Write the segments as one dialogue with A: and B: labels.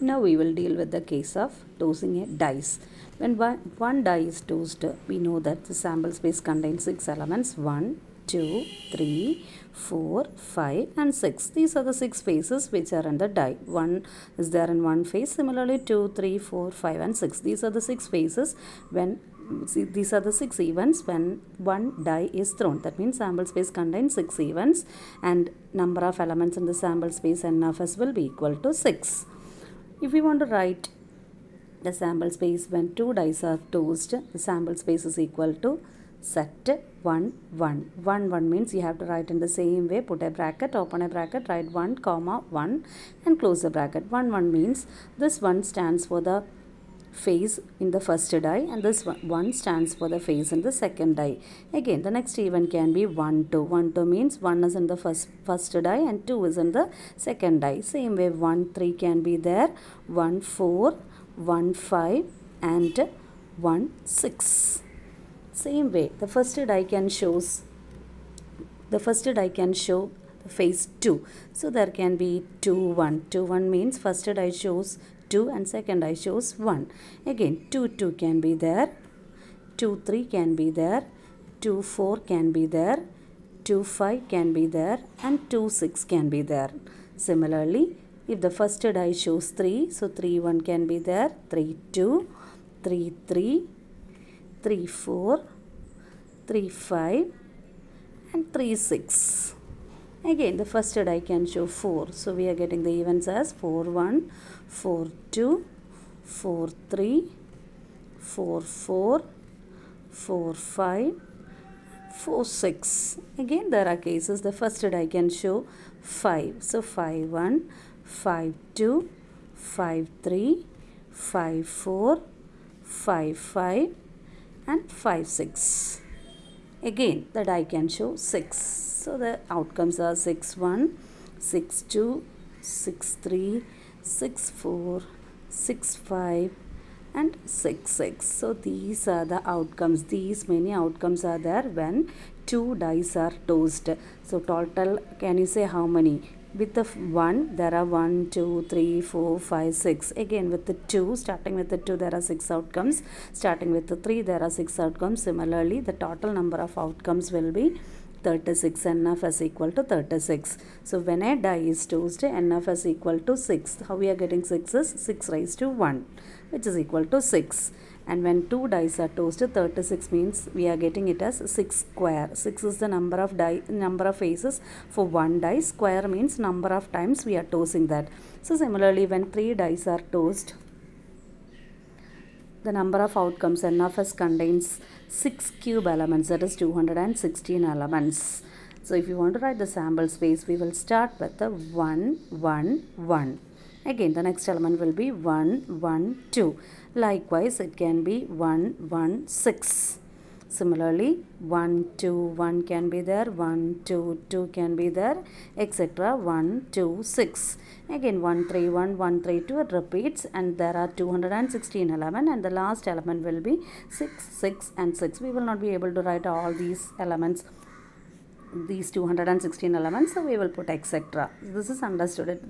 A: Now we will deal with the case of tossing a dice. When one die is tossed, we know that the sample space contains 6 elements: 1, 2, 3, 4, 5 and 6. These are the 6 faces which are in the die. 1 is there in one face. Similarly 2, 3, 4, 5 and 6. These are the 6 faces when these are the 6 events when one die is thrown. That means sample space contains 6 events and number of elements in the sample space n of s will be equal to 6. If we want to write the sample space when 2 dice are tossed, the sample space is equal to set 1, 1. 1, 1 means you have to write in the same way. Put a bracket, open a bracket, write 1, comma 1 and close the bracket. 1, 1 means this 1 stands for the face in the first die and this 1 stands for the face in the second die. Again, the next event can be 1, 2. 1, 2 means 1 is in the first die and 2 is in the second die. Same way 1, 3 can be there, 1, 4, 1, 5 and 1, 6. Same way, the first die can show the face 2. So there can be 2, 1. 2, 1 means first die shows 2 and second die shows 1. Again 2, 2 can be there, 2, 3 can be there, 2, 4 can be there, 2, 5 can be there and 2, 6 can be there. Similarly, if the first die shows 3, so 3, 1 can be there, 3, 2, 3, 3, 3, 4, 3, 5 and 3, 6. Again, the first die can show 4. So we are getting the events as 4, 1, 4, 2, 4, 3, 4, 4, 4, 5, 4, 6. Again, there are cases the first die can show 5. So 5, 1, 5, 2, 5, 3, 5, 4, 5, 5 and 5, 6. Again, the die can show 6. So the outcomes are 6, 1, 6, 2, 6, 3, 6, 4, 6, 5 and 6, 6. So these are the outcomes. These many outcomes are there when 2 dice are tossed. So total, can you say how many? With the 1, there are 1, 2, 3, 4, 5, 6. Again with the 2, starting with the 2, there are 6 outcomes. Starting with the 3, there are 6 outcomes. Similarly, the total number of outcomes will be 36. N of s equal to 36. So when a die is tossed, n of s equal to 6. How we are getting 6 is 6 raised to 1, which is equal to 6. And when 2 dice are tossed, 36 means we are getting it as 6 square. 6 is the number of faces for one die. Square means number of times we are tossing that. So similarly, when 3 dice are tossed, the number of outcomes n of s contains 6 cube elements, that is 216 elements. So if you want to write the sample space, we will start with the 1, 1, 1. Again, the next element will be 1, 1, 2. Likewise, it can be 1, 1, 6. Similarly, 1, 2, 1 can be there, 1, 2, 2 can be there, etc. 1, 2, 6. Again, 1, 3, 1, 1, 3, 2, it repeats and there are 216 elements and the last element will be 6, 6 and 6. We will not be able to write all these elements, these 216 elements, so we will put etc. This is understood.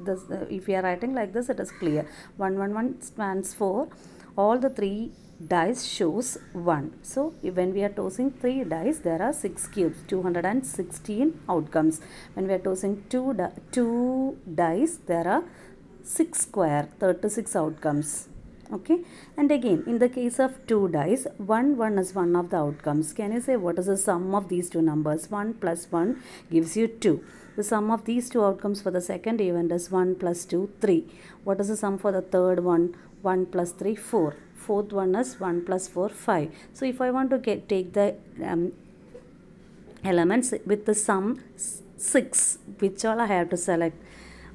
A: If we are writing like this, it is clear. 1, 1, 1 stands for all the 3 dice shows 1. So when we are tossing 3 dice, there are 6 cubes, 216 outcomes. When we are tossing 2 dice, there are 6 square, 36 outcomes. Okay, and again in the case of 2 dice, 1, 1 is one of the outcomes. Can you say what is the sum of these two numbers? 1 plus 1 gives you 2. The sum of these two outcomes for the second event is 1 plus 2, 3. What is the sum for the third one? 1 plus 3, 4. Fourth one is 1 plus 4, 5. So if I want to take the elements with the sum 6, which all I have to select?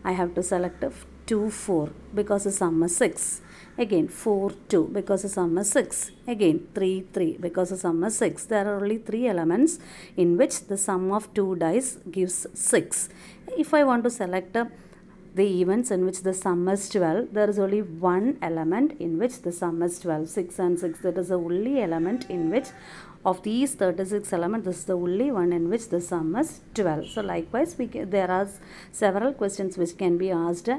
A: I have to select 2, 4 because the sum is 6. Again 4, 2 because the sum is 6. Again 3, 3 because the sum is 6. There are only 3 elements in which the sum of 2 dice gives 6. If I want to select the events in which the sum is 12, there is only one element in which the sum is 12. 6 and 6, that is the only element in which of these 36 elements, this is the only one in which the sum is 12. So likewise, there are several questions which can be asked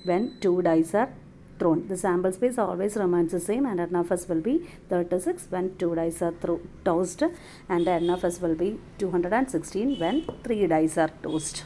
A: when 2 dice are thrown. The sample space always remains the same, and NFS will be 36 when 2 dice are tossed, and NFS will be 216 when 3 dice are tossed.